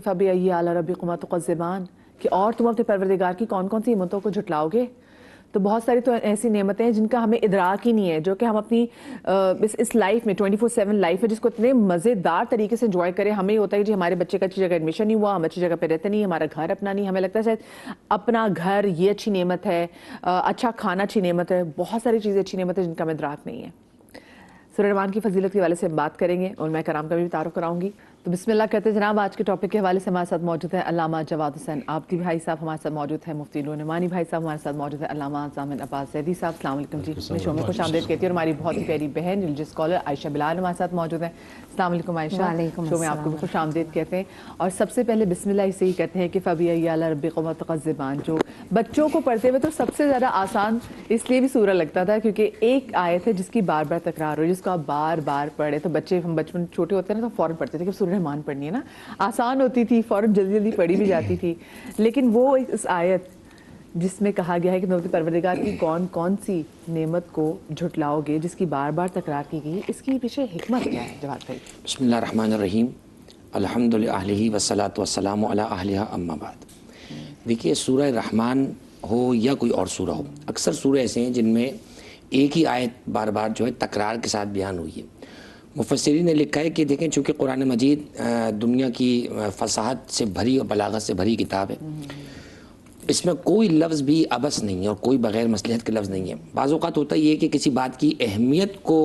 فَبِأَيِّ آلَاءِ رَبِّكُمَا تُكَذِّبَانِ کہ اور تم اپنے پروردگار کی کون کون سی نعمتوں کو جھٹلاؤ گے. تو بہت ساری تو ایسی نعمتیں ہیں جن کا ہمیں ادراک ہی نہیں ہے، جو کہ ہم اپنی اس لائف میں 24/7 لائف ہے جس کو اتنے مزیدار طریقے سے انجوائے کریں. ہمیں ہوتا ہے جی ہمارے بچے کا اچھی جگہ ایڈمیشن نہیں ہوا، ہم اچھی جگہ پہ رہتے نہیں، ہمارا گھر اپنا نہیں، ہمیں لگتا ہے شاید اپنا گھر یہ اچھی نعمت ہے، اچھا کھانا اچھی نعمت ہے. بہت ساری چیزیں اچھی نعمت ہے جن کا ہمیں ادراک نہیں ہے. سورہ رحمان کی فضیلت کے حوالے سے بات کریں گے اور میں کرام کا بھی تعارف کراؤں گی. تو بسم اللہ کہتے ہیں جناب. آج کے ٹاپک کے حوالے سے ہمارے ساتھ موجود ہے علامہ جواد حسین آبدی بھائی صاحب، ہمارے ساتھ موجود ہے مفتی نعمانی بھائی صاحب، ہمارے ساتھ موجود ہے علامہ زامن عباس زیدی صاحب. السلام علیکم جی. میں شو میں خوش آمدید کہتی ہوں. اور ہماری بہت ہی پیاری بہن ریلیجس اسکالر عائشہ بلال ہمارے ساتھ موجود ہیں. السلام علیکم عائشہ. شو میں آپ کو بھی خوش آمدید کہتے ہیں. اور سب سے پہلے بسم اللہ سے ہی کہتے ہیں کہ فَبِأَيِّ آلَاءِ رَبِّكُمَا تُكَذِّبَانِ، جو بچوں کو پڑھتے ہوئے تو سب سے زیادہ آسان اس لیے بھی سورہ لگتا تھا کیونکہ ایک آیت ہے جس کی بار بار تکرار ہو، جس کو آپ بار بار پڑھے. تو بچے ہم بچپن چھوٹے ہوتے ہیں نا تو فوراً پڑھتے تھے کہ سورہ رحمان پڑھنی ہے نا، آسان ہوتی تھی، فوراً جلدی جلدی پڑھی بھی جاتی تھی. لیکن وہ اس آیت جس میں کہا گیا ہے کہ تم اپنے پروردگار کی کون کون سی نعمت کو جھٹلاؤ گے، جس کی بار بار تکرار کی گئی، اس کی پیچھے حکمت کیا ہے جواد بھائی؟ بسم اللہ الرحمن الرحیم. الحمد للہ والصلاۃ والسلام علی اہلہا اما بعد. دیکھیے سورہ رحمان ہو یا کوئی اور سورہ ہو، اکثر سورہ ایسے ہیں جن میں ایک ہی آیت بار بار جو ہے تکرار کے ساتھ بیان ہوئی ہے. مفسرین نے لکھا ہے کہ دیکھیں چونکہ قرآن مجید دنیا کی فصاحت سے بھری اور بلاغت سے بھری کتاب ہے، اس میں کوئی لفظ بھی عبث نہیں ہے اور کوئی بغیر مصلحت کے لفظ نہیں ہے. بعض اوقات ہوتا یہ ہے کہ کسی بات کی اہمیت کو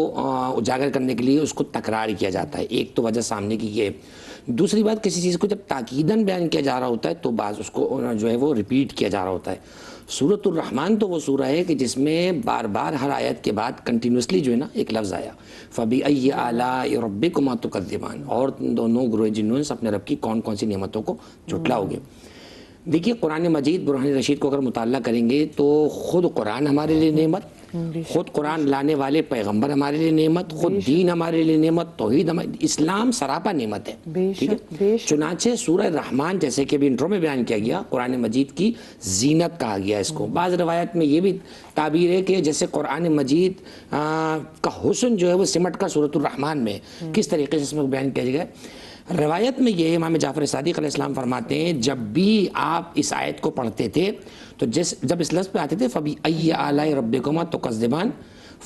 اجاگر کرنے کے لیے اس کو تکرار کیا جاتا ہے، ایک تو وجہ سامنے کی یہ. دوسری بات کسی چیز کو جب تاکیداً بیان کیا جا رہا ہوتا ہے تو بعض اس کو جو ہے وہ ریپیٹ کیا جا رہا ہوتا ہے. سورۃ الرحمن تو وہ سورہ ہے کہ جس میں بار بار ہر آیت کے بعد کنٹینیوسلی جو ہے نا ایک لفظ آیا فَبِأَيِّ آلَاءِ رَبِّكُمَا تُكَذِّبَانِ، اور دونوں گروہ جنوں سے اپنے رب کی کون کون سی نعمتوں کو جھٹلاؤ گے. دیکھیے قرآن مجید برہان رشید کو اگر مطالعہ کریں گے تو خود قرآن ہمارے لیے نعمت، خود قرآن لانے والے پیغمبر ہمارے لیے نعمت، خود دین ہمارے لیے نعمت، توحید اسلام سراپا نعمت ہے. ٹھیک ہے. چنانچہ سورہ رحمان جیسے کہ ابھی انٹرو میں بیان کیا گیا قرآن مجید کی زینت کہا گیا اس کو. بعض روایت میں یہ بھی تعبیر ہے کہ جیسے قرآن مجید کا حسن جو ہے وہ سمٹ کا سورۃ الرحمان میں کس طریقے سے اس میں بیان کیا گیا. روایت میں یہ امام جعفر صادق علیہ السلام فرماتے ہیں جب بھی آپ اس آیت کو پڑھتے تھے تو جب اس لفظ پہ آتے تھے فَبِأَيِّ آلَاءِ رَبِّكُمَا تُكَذِّبَانِ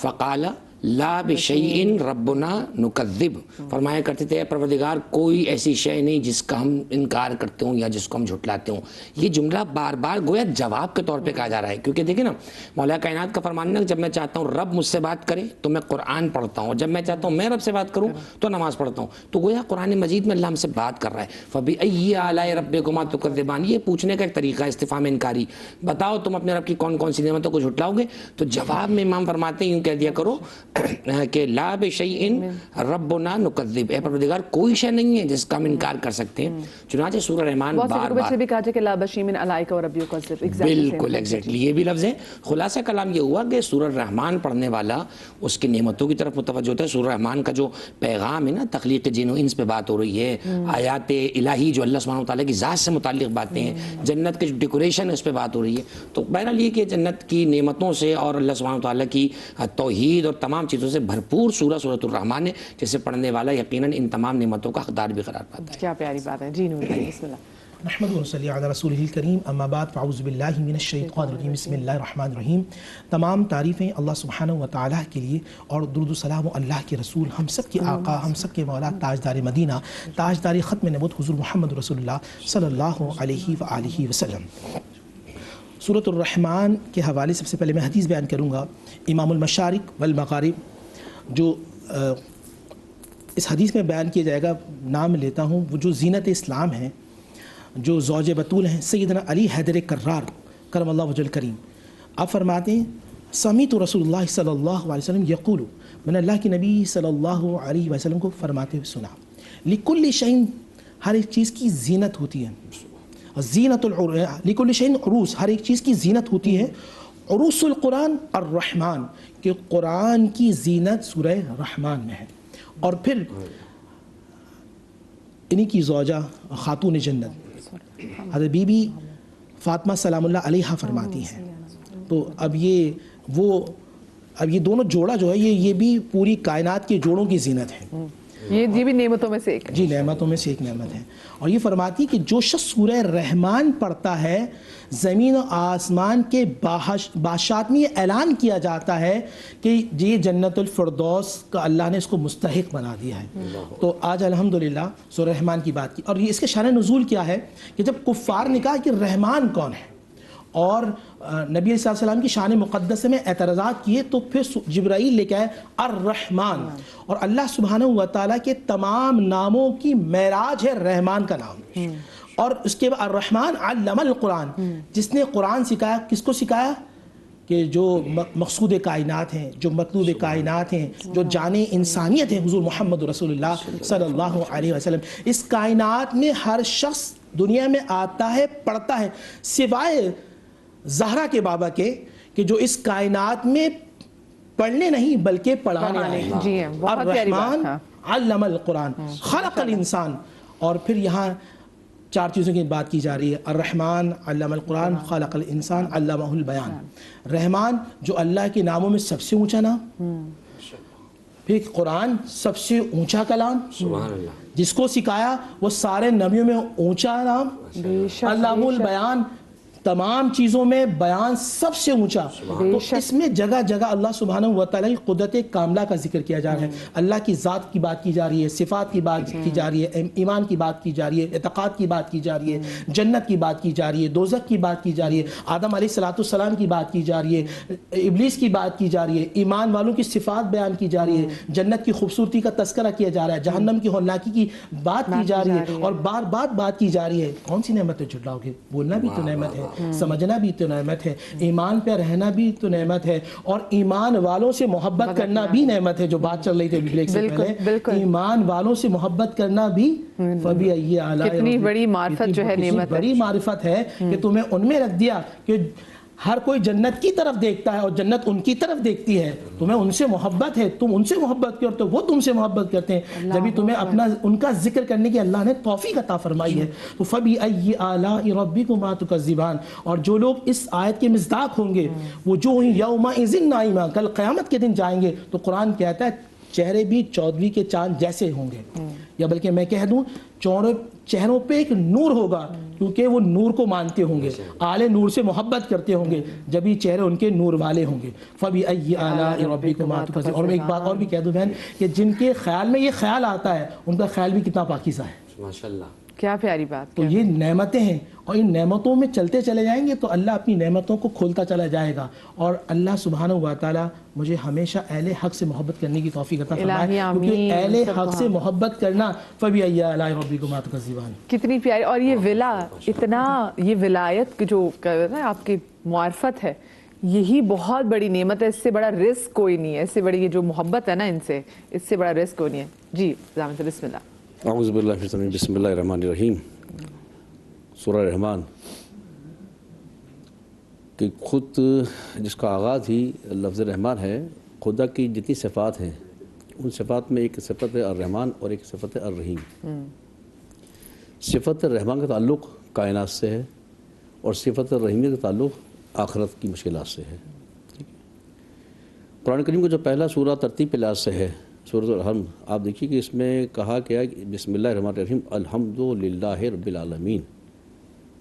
فَقَالَ لَا بِشَيْءٍ رَبُّنَا نُكَذِّبُ، فرمایا کرتے تھے پروردگار کوئی ایسی شے نہیں جس کا ہم انکار کرتے ہوں یا جس کو ہم جھٹلاتے ہوں. یہ جملہ بار بار گویا جواب کے طور پہ کہا جا رہا ہے کیونکہ دیکھیں نا مولا کائنات کا فرمان ہے جب میں چاہتا ہوں رب مجھ سے بات کرے تو میں قرآن پڑھتا ہوں، جب میں چاہتا ہوں میں رب سے بات کروں تو نماز پڑھتا ہوں. تو گویا قرآن مجید میں اللہ ہم سے بات کر رہا ہے. فَبِأَيِّ آلَاءِ رَبِّكُمَا تُكَذِّبَانِ، یہ پوچھنے کا ایک طریقہ ہے استفہام انکاری. بتاؤ تم اپنے رب کی کون کون سی نعمتوں کو جھٹلاؤ گے. تو جواب میں امام فرماتے ہیں یوں کہہ دیا کرو کہ لا بشیء ربنا نکذب، اے پروردگار کوئی شے نہیں ہے جس کا ہم انکار کر سکتے ہیں. چنانچہ سورہ رحمان بار بار بھی کہا جائے کہ لا بشیء من علائک وربی یکذب، بالکل ایگزیکٹلی یہ بھی لفظ ہے. خلاصہ کلام یہ ہوا کہ سورہ رحمان پڑھنے والا اس کی نعمتوں کی طرف متوجہ ہوتا ہے. سورہ رحمان کا جو پیغام ہے نا تخلیق جن و انس پہ بات ہو رہی ہے، آیات الہی جو اللہ سبحانہ وتعالیٰ کی ذات سے متعلق باتیں ہیں، جنت کے جو ڈیکوریشن ہے اس پہ بات ہو رہی ہے. تو بہرحال یہ کہ جنت کی نعمتوں سے اور اللہ سبحانہ وتعالیٰ کی توحید اور تمام چیزوں سے بھرپور سورۃ الرحمن ہے جسے پڑھنے والا یقیناً ان تمام نعمتوں کا حقدار بھی قرار پاتا ہے. کیا پیاری بات ہے. جی نور بھائی بسم اللہ. نحمد و صلی علی رسول الکریم اما بعد فاعوذ باللہ من الشیطان الرجیم بسم اللہ الرحمن الرحیم. تمام تعریفیں اللہ سبحانہ و تعالیٰ کے لیے اور درود و سلام اللہ کے رسول ہم سب کے آقا ہم سب کے مولا تاجدار مدینہ تاجدار ختم نبوت حضور محمد رسول اللہ صلی اللہ علیہ وآلہ وسلم. سورۃ الرحمن کے حوالے سب سے پہلے میں حدیث بیان کروں گا. امام المشارق والمغارب جو اس حدیث میں بیان کیا جائے گا نام لیتا ہوں، وہ جو زینت اسلام ہیں، جو زوج بطول ہیں سیدنا علی حیدر کرار کرم اللہ وجہ الکریم، آپ فرماتے ہیں سمیت رسول اللہ صلی اللہ علیہ وسلم یقول، میں نے اللہ کے نبی صلی اللہ علیہ وسلم کو فرماتے ہوئے سنا، لکل شیء، ہر ایک چیز کی زینت ہوتی ہے، زینت لکل شیء عروس، ہر ایک چیز کی زینت ہوتی ہے. عروس القرآن الرحمن، کہ قرآن کی زینت سورہ رحمان میں ہے. اور پھر انہی کی زوجہ خاتون جنت حضرت بی بی فاطمہ سلام اللہ علیہا فرماتی ہیں. تو اب یہ دونوں جوڑا جو ہے یہ بھی پوری کائنات کے جوڑوں کی زینت ہے. یہ بھی نعمتوں میں سے ایک ہے. جی نعمتوں میں سے ایک نعمت ہے. اور یہ فرماتی کہ جو شخص سورہ رحمان پڑھتا ہے زمین و آسمان کے بادشاہت میں یہ اعلان کیا جاتا ہے کہ یہ جنت الفردوس کا اللہ نے اس کو مستحق بنا دیا ہے. تو آج الحمدللہ سورہ رحمان کی بات کی. اور یہ اس کے شان نزول کیا ہے کہ جب کفار نے کہا کہ رحمان کون ہے اور نبی علیہ السلام کی شان مقدس میں اعتراضات کیے تو پھر جبرائیل لے کے آئے الرحمن. اور اللہ سبحانہ و تعالیٰ کے تمام ناموں کی معراج ہے رحمان کا نام. اور اس کے بعد الرحمن علم القرآن, جس نے قرآن سکھایا. کس کو سکھایا؟ کہ جو مقصود کائنات ہیں, جو مطلوب کائنات ہیں, جو جان انسانیت ہے حضور محمد رسول اللہ صلی اللہ علیہ وسلم. اس کائنات میں ہر شخص دنیا میں آتا ہے پڑھتا ہے سوائے زہرا کے بابا کے کہ جو اس کائنات میں پڑھنے نہیں بلکہ پڑھانے آئے ہیں. الرحمن علم القرآن خلق الانسان. اور پھر یہاں 4 چیزوں کی بات کی جا رہی ہے. الرحمن علم القرآن خلق الانسان علمہ البیان. رحمان جو اللہ کے ناموں میں سب سے اونچا نام, پھر قرآن سب سے اونچا کلام, سبحان اللہ, جس کو سکھایا وہ سارے نبیوں میں اونچا نام. علامہ البیان تمام چیزوں میں بیان سب سے اونچا. تو اس میں جگہ جگہ اللہ سبحانہ و تعالیٰ کی قدرت کاملہ کا ذکر کیا جا رہا ہے. اللہ کی ذات کی بات کی جا رہی ہے, صفات کی بات کی جا رہی ہے, ایمان کی بات کی جا رہی ہے, اعتقاد کی بات کی جا رہی ہے, جنت کی بات کی جا رہی ہے, دوزخ کی بات کی جا رہی ہے, آدم علیہ السلام کی بات کی جا رہی ہے, ابلیس کی بات کی جا رہی ہے, ایمان والوں کی صفات بیان کی جا رہی ہے, جنت کی خوبصورتی کا تذکرہ کیا جا رہا ہے, جہنم کی ہولناکی کی بات کی جا رہی ہے, اور بار بار بات کی جا رہی ہے. کون سی نعمتیں جھٹلاؤ گے؟ بولنا بھی تو نعمت ہے, سمجھنا بھی تو نعمت ہے, ایمان پہ رہنا بھی تو نعمت ہے, اور ایمان والوں سے محبت کرنا بھی نعمت ہے. جو بات چل رہی تھی بریک سے پہلے, ایمان والوں سے محبت کرنا بھی فبأي آلاء کتنی بڑی معرفت جو ہے, نعمت بڑی معرفت ہے کہ تمہیں ان میں رکھ دیا کہ ہر کوئی جنت کی طرف دیکھتا ہے اور جنت ان کی طرف دیکھتی ہے. تمہیں ان سے محبت ہے, تم ان سے محبت کرتے ہو, وہ تم سے محبت کرتے ہیں. جبھی تمہیں اپنا ان کا ذکر کرنے کی اللہ نے توفیق عطا فرمائی ہے. تو فبأي آلاء ربكما تكذبان. اور جو لوگ اس آیت کے مصداق ہوں گے وجوہ یومئذ ناعمہ, کل قیامت کے دن جائیں گے تو قرآن کہتا ہے چہرے بھی 14ویں کے چاند جیسے ہوں گے, یا بلکہ میں کہہ دوں چہروں پہ ایک نور ہوگا, کیونکہ وہ نور کو مانتے ہوں گے, آل نور سے محبت کرتے ہوں گے, جبھی چہرے ان کے نور والے ہوں گے. فبأي آلاء ربكما تكذبان. اور میں ایک بات اور بھی کہہ دوں بہن کہ جن کے خیال میں یہ خیال آتا ہے ان کا خیال بھی کتنا پاکیزہ ہے. ماشاءاللہ, کیا پیاری بات. تو یہ نعمتیں ہیں, اور ان نعمتوں میں چلتے چلے جائیں گے تو اللہ اپنی نعمتوں کو کھولتا چلا جائے گا. اور اللہ سبحانہ و تعالیٰ مجھے ہمیشہ اہل حق سے محبت کرنے کی توفیق عطا فرمائے, کیونکہ اہل حق سے محبت کرنا فبأي آلاء ربكما تكذبان. کتنی پیاری. اور یہ ولا, اتنا یہ ولایت جو آپ کی معرفت ہے, یہی بہت بڑی نعمت ہے. اس سے بڑا رزق کوئی نہیں ہے, اس سے بڑی یہ جو محبت ہے نا ان سے, اس سے بڑا رزق کوئی نہیں ہے. جی زامن سے بسم اللہ. اعوذ باللہ من الشیطان الرجیم, بسم اللہ الرحمن الرحیم. سورہ رحمان کہ خود جس کا آغاز ہی لفظ رحمان ہے, خدا کی جتنی صفات ہیں ان صفات میں ایک صفت ہے الرحمن اور ایک صفت ہے الرحیم. صفت الرحمان کا تعلق کائنات سے ہے اور صفت الرحیم کا تعلق آخرت کی مشکلات سے ہے. قرآن کریم کا جو پہلا سورہ ترتیب کے لحاظ سے ہے سورۃ الحمد, آپ دیکھیے کہ اس میں کہا گیا کہ بسم اللہ الرحمن الرحیم الحمدللہ رب العالمین.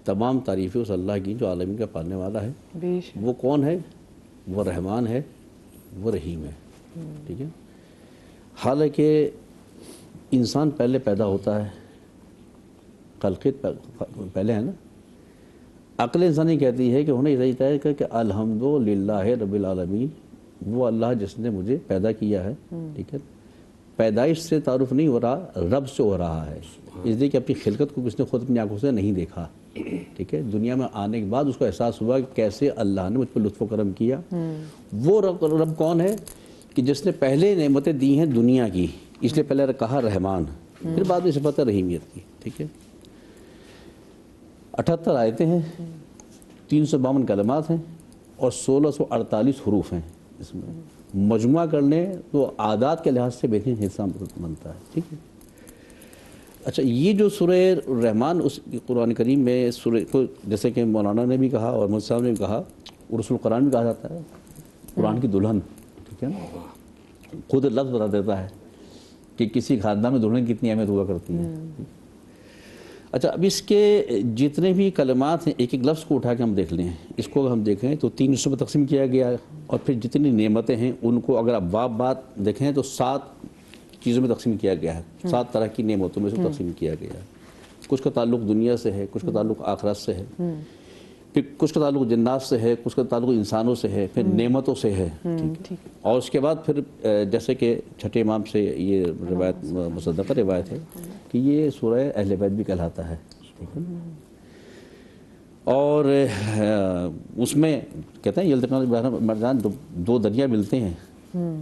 تمام تعریفیں اس اللہ کی جو عالمین کا پالنے والا ہے. وہ کون ہے؟ وہ رحمان ہے, وہ رحیم ہے. ٹھیک ہے. حالانکہ انسان پہلے پیدا ہوتا ہے, خلقت پہلے ہے نا. عقل انسانی کہتی ہے کہ ہونا یہ چاہیے کہ الحمدللہ رب العالمین, وہ اللہ جس نے مجھے پیدا کیا ہے. ٹھیک ہے. پیدائش سے تعارف نہیں ہو رہا, رب سے ہو رہا ہے, اس لیے کہ اپنی خلقت کو کس نے خود اپنی آنکھوں سے نہیں دیکھا. ٹھیک ہے. دنیا میں آنے کے بعد اس کو احساس ہوا کہ کیسے اللہ نے مجھ پر لطف و کرم کیا. وہ رب کون ہے کہ جس نے پہلے نعمتیں دی ہیں دنیا کی, اس لیے پہلے کہا رحمان, پھر بعد میں صفت رحیمیت کی. ٹھیک ہے. 78 آیتیں ہیں, 352 کلمات ہیں اور 1648 حروف ہیں. اس میں مجموعہ کر لیں تو اعداد کے لحاظ سے بہترین حصہ بنتا ہے. ٹھیک ہے. اچھا, یہ جو سورہ رحمان اس قرآن کریم میں سورہ کو جیسے کہ مولانا نے بھی کہا اور محمد صاحب نے بھی کہا, رسول قرآن بھی کہا جاتا ہے قرآن کی دلہن. ٹھیک ہے نا. خود لفظ بتا دیتا ہے کہ کسی خاندان میں دلہن کی کتنی اہمیت ہوا کرتی ہے. اچھا اب اس کے جتنے بھی کلمات ہیں ایک ایک لفظ کو اٹھا کے ہم دیکھ لیں, اس کو اگر ہم دیکھیں تو 3 حصوں میں تقسیم کیا گیا ہے, اور پھر جتنی نعمتیں ہیں ان کو اگر آپ بات دیکھیں تو 7 چیزوں میں تقسیم کیا گیا ہے, 7 طرح کی نعمتوں میں سے تقسیم کیا گیا ہے. کچھ کا تعلق دنیا سے ہے, کچھ کا تعلق آخرت سے ہے, پھر کچھ کا تعلق جنات سے ہے, کچھ کا تعلق انسانوں سے ہے, پھر نعمتوں سے ہے. اور اس کے بعد پھر جیسے کہ چھٹے امام سے یہ روایت مصدقہ روایت ہے کہ یہ سورہ اہل بیت بھی کہلاتا ہے. اور اس میں کہتے ہیں یلتقان مرجان 2 دریا ملتے ہیں,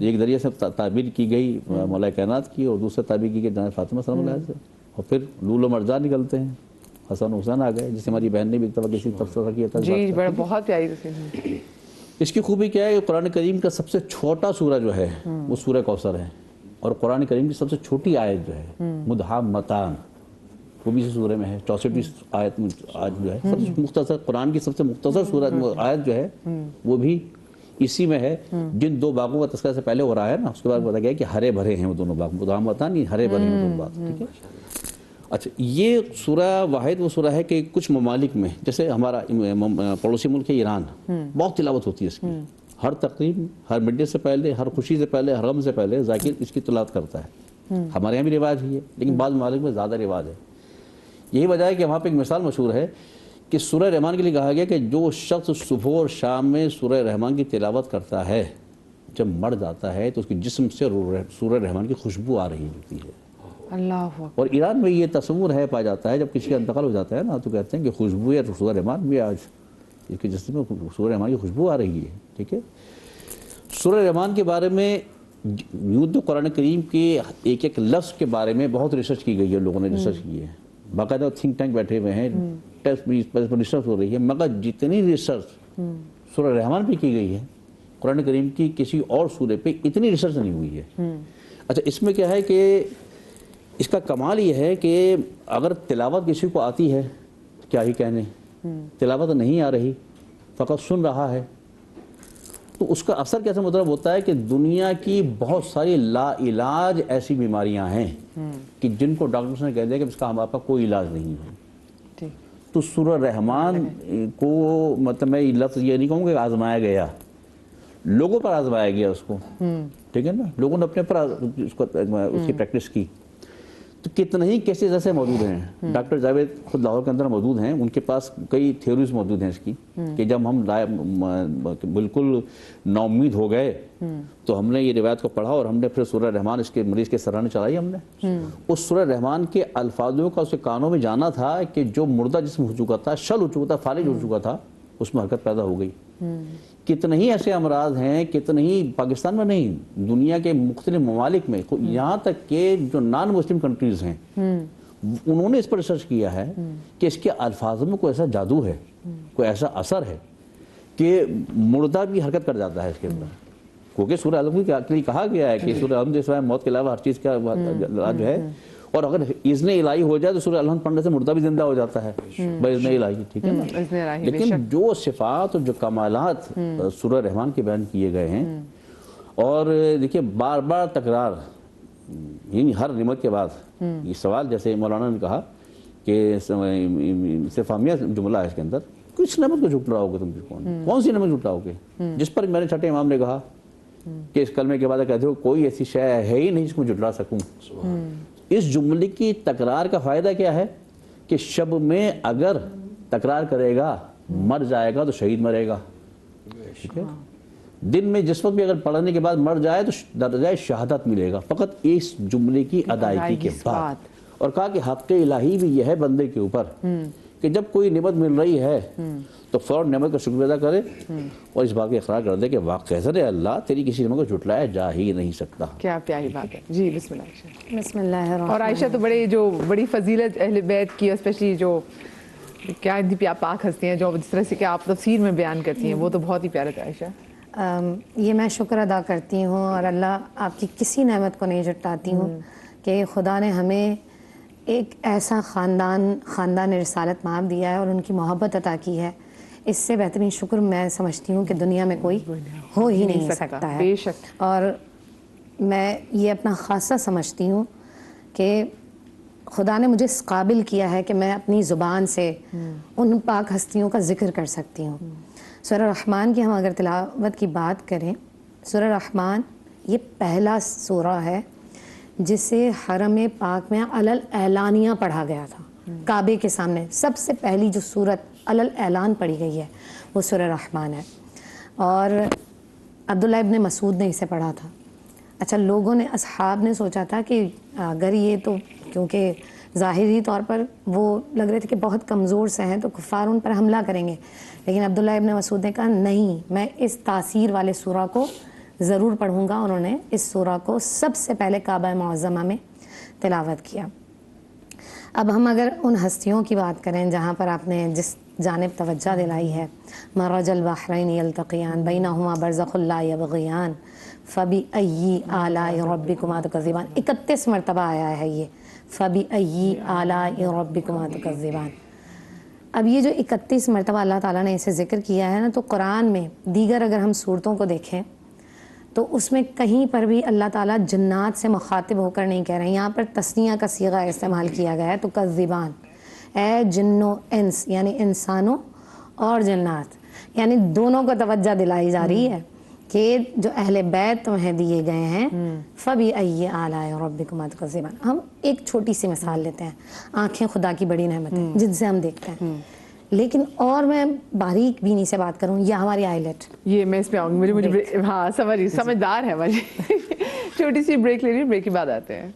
ایک دریا سے تعبیر کی گئی مولا کائنات کی, اور دوسرا تعبیر کی گئی جناب فاطمہ سلام اللہ سے, اور پھر لولو مرجان نکلتے ہیں, حسن حسین آ گئے, جسے ہماری بہن نے بھی ایک دفعہ کسی تبصرہ کیا تھا. جی بڑا بہت پیاری تصویر. اس کی خوبی کیا ہے کہ قرآن کریم کا سب سے چھوٹا سورہ جو ہے وہ سورہ کوثر ہے, اور قرآن کریم کی سب سے چھوٹی آیت جو ہے مدحامتان وہ بھی اسی سورہ میں ہے. 64 آیت جو ہے سب سے مختصر, قرآن کی سب سے مختصر سورہ آیت جو ہے وہ بھی اسی میں ہے. جن 2 باغوں کا تذکرہ سے پہلے ہو رہا ہے نا, اس کے بعد بتا گیا کہ ہرے بھرے ہیں وہ دونوں باغ. مدحامتان یہ ہرے بھرے ہیں وہ دونوں باغ. ٹھیک ہے. اچھا یہ سورہ واحد وہ سورہ ہے کہ کچھ ممالک میں, جیسے ہمارا پڑوسی ملک ہے ایران, بہت تلاوت ہوتی ہے اس کی. ہر تقریب, ہر مڈے سے پہلے, ہر خوشی سے پہلے, ہر غم سے پہلے ذاکر اس کی تلاوت کرتا ہے. ہمارے یہاں بھی رواج ہی ہے, لیکن بعض ممالک میں زیادہ رواج ہے. یہی وجہ ہے کہ وہاں پہ ایک مثال مشہور ہے کہ سورہ رحمان کے لیے کہا گیا کہ جو شخص صبح اور شام میں سورہ رحمان کی تلاوت کرتا ہے جب مر جاتا ہے تو اس کے جسم سے سورہ رحمان کی خوشبو آ رہی ہوتی ہے. اللہ. اور ایران میں یہ تصور ہے پایا جاتا ہے جب کسی کا انتقال ہو جاتا ہے نا تو کہتے ہیں کہ خوشبو ہے سورہ رحمان بھی آج اس کے جسم میں سورہ رحمان کی خوشبو آ رہی ہے. ٹھیک ہے. سورہ رحمان کے بارے میں یوں تو قرآن کریم کے ایک ایک لفظ کے بارے میں بہت ریسرچ کی گئی ہے, لوگوں نے ریسرچ کی ہے, باقاعدہ تھنک ٹینک بیٹھے ہوئے ہیں, ٹیسٹ بھی اس پر ریسرچ ہو رہی ہے, مگر جتنی ریسرچ سورہ رحمان پہ کی گئی ہے قرآن کریم کی کسی اور سورے پہ اتنی ریسرچ نہیں ہوئی ہے. اچھا اس میں کیا ہے کہ اس کا کمال یہ ہے کہ اگر تلاوت کسی کو آتی ہے کیا ہی کہنے, تلاوت نہیں آ رہی فقط سن رہا ہے تو اس کا اثر کیسے مطلب ہوتا ہے کہ دنیا کی بہت ساری لا علاج ایسی بیماریاں ہیں کہ جن کو ڈاکٹرز نے کہہ دیا کہ اس کا ہمارے پاس کوئی علاج نہیں ہے. تو سورہ رحمان کو مطلب میں لفظ یہ نہیں کہوں کہ آزمایا گیا, لوگوں پر آزمایا گیا اس کو. ٹھیک ہے نا, لوگوں نے اپنے پر اس کی پریکٹس کی. تو کتنے ہی کیسز ایسے موجود ہیں. ڈاکٹر جاوید خود لاہور کے اندر موجود ہیں, ان کے پاس کئی تھیوریز موجود ہیں اس کی کہ جب ہم بالکل نا امید ہو گئے تو ہم نے یہ روایت کو پڑھا اور ہم نے پھر سورہ رحمان اس کے مریض کے سرانے چلائی. ہم نے اس سورہ رحمان کے الفاظوں کا اس کے کانوں میں جانا تھا کہ جو مردہ جسم ہو چکا تھا, شل ہو چکا تھا, فالج ہو چکا تھا, اس میں حرکت پیدا ہو گئی. کتنے ہی ایسے امراض ہیں, کتنے ہی پاکستان میں نہیں دنیا کے مختلف ممالک میں, یہاں تک کہ جو نان مسلم کنٹریز ہیں انہوں نے اس پر ریسرچ کیا ہے کہ اس کے الفاظ میں کوئی ایسا جادو ہے, کوئی ایسا اثر ہے کہ مردہ بھی حرکت کر جاتا ہے اس کے اندر. کیونکہ سورہ الحمد کے لیے کہا گیا ہے کہ سورہ الحمد جو ہے موت کے علاوہ ہر چیز کا جو ہے, اور اگر اذن الہی ہو جائے تو سورہ الحمد پڑھنے سے مردہ بھی زندہ ہو جاتا ہے باذن الہی. ٹھیک ہے نا. لیکن جو صفات اور جو کمالات سورہ رحمان کے بیان کیے گئے ہیں, اور دیکھیے بار بار تکرار, یعنی ہر نعمت کے بعد یہ سوال, جیسے مولانا نے کہا کہ استفہامیہ جملہ ہے اس کے اندر, کس نعمت کو جھٹلاؤ گے تم, کون سی نعمت جھٹلاؤ گے, جس پر میں نے چھٹے امام نے کہا کہ اس کلمے کے بعد کہتے ہو کوئی ایسی شے ہے ہی نہیں جس کو جھٹلا سکوں. اس جملے کی تکرار کا فائدہ کیا ہے کہ شب میں اگر تکرار کرے گا مر جائے گا تو شہید مرے گا. ٹھیک ہے. دن میں جس وقت بھی اگر پڑھنے کے بعد مر جائے تو درجہ شہادت ملے گا فقط اس جملے کی ادائیگی کے بعد. اور کہا کہ حق الہی بھی یہ ہے بندے کے اوپر کہ جب کوئی نعمت مل رہی ہے تو فوراً نعمت کا شکر ادا کرے اور اس بات کا اقرار کر دے کہ واقعی اللہ تیری کسی نعمت کو جھٹلایا جا ہی نہیں سکتا. کیا پیاری بات ہے. جی بسم اللہ عائشہ. بسم اللہ الرحمن. اور عائشہ تو بڑی فضیلت اہل بیت کی, اسپیشلی جو کیا انتہائی پاک ہستی ہیں جو جس طرح سے کہ آپ تفسیر میں بیان کرتی ہیں, وہ تو بہت ہی پیارا تھا عائشہ. یہ میں شکر ادا کرتی ہوں اور اللہ آپ کی کسی نعمت کو نہیں جھٹلاتی ہوں کہ خدا نے ہمیں ایک ایسا خاندان رسالت مآب دیا ہے اور ان کی محبت عطا کی ہے. اس سے بہترین شکر میں سمجھتی ہوں کہ دنیا میں کوئی ہو ہی نہیں سکتا ہے. بے شک. اور میں یہ اپنا خاصہ سمجھتی ہوں کہ خدا نے مجھے اس قابل کیا ہے کہ میں اپنی زبان سے ان پاک ہستیوں کا ذکر کر سکتی ہوں. سورہ رحمان کی ہم اگر تلاوت کی بات کریں، سورہ رحمان یہ پہلا سورہ ہے جسے حرم پاک میں علل اعلانیہ پڑھا گیا تھا. کعبے کے سامنے سب سے پہلی جو سورت علل اعلان پڑھی گئی ہے وہ سورہ رحمان ہے. اور عبداللہ ابن مسعود نے اسے پڑھا تھا. اچھا، لوگوں نے، اصحاب نے سوچا تھا کہ اگر یہ تو کیونکہ ظاہری طور پر وہ لگ رہے تھے کہ بہت کمزور سے ہیں تو کفار ان پر حملہ کریں گے، لیکن عبداللہ ابن مسعود نے کہا نہیں، میں اس تاثیر والے سورہ کو ضرور پڑھوں گا. انہوں نے اس سورہ کو سب سے پہلے کعبہ معظمہ میں تلاوت کیا. اب ہم اگر ان ہستیوں کی بات کریں جہاں پر آپ نے جس جانب توجہ دلائی ہے، مرج البحرین یلتقیان بینہما برزخ لا یبغیان فبأی آلاء ربکما تکذبان، 31 مرتبہ آیا ہے یہ فبأی آلاء ربکما تکذبان. اب یہ جو 31 مرتبہ اللہ تعالیٰ نے اسے ذکر کیا ہے نا، تو قرآن میں دیگر اگر ہم صورتوں کو دیکھیں تو اس میں کہیں پر بھی اللہ تعالیٰ جنات سے مخاطب ہو کر نہیں کہہ رہے ہیں. یہاں پر تثنیہ کا صیغہ استعمال کیا گیا ہے، تو کذبان، اے جنو انس، یعنی انسانوں اور جنات، یعنی دونوں کو توجہ دلائی جا رہی ہے کہ جو اہل بیت تمہیں دیے گئے ہیں فبأی آلاء ربکما تکذبان. ہم ایک چھوٹی سی مثال لیتے ہیں، آنکھیں خدا کی بڑی نعمت ہے جن سے ہم دیکھتے ہیں، لیکن اور میں باریک بینی سے بات کروں، یا ہماری آئیلیٹ، یہ میں اس پہ آؤں گی، مجھے ہاں سمجھدار ہے. چھوٹی سی بریک لے رہی ہوں، بریک کے بعد آتے ہیں.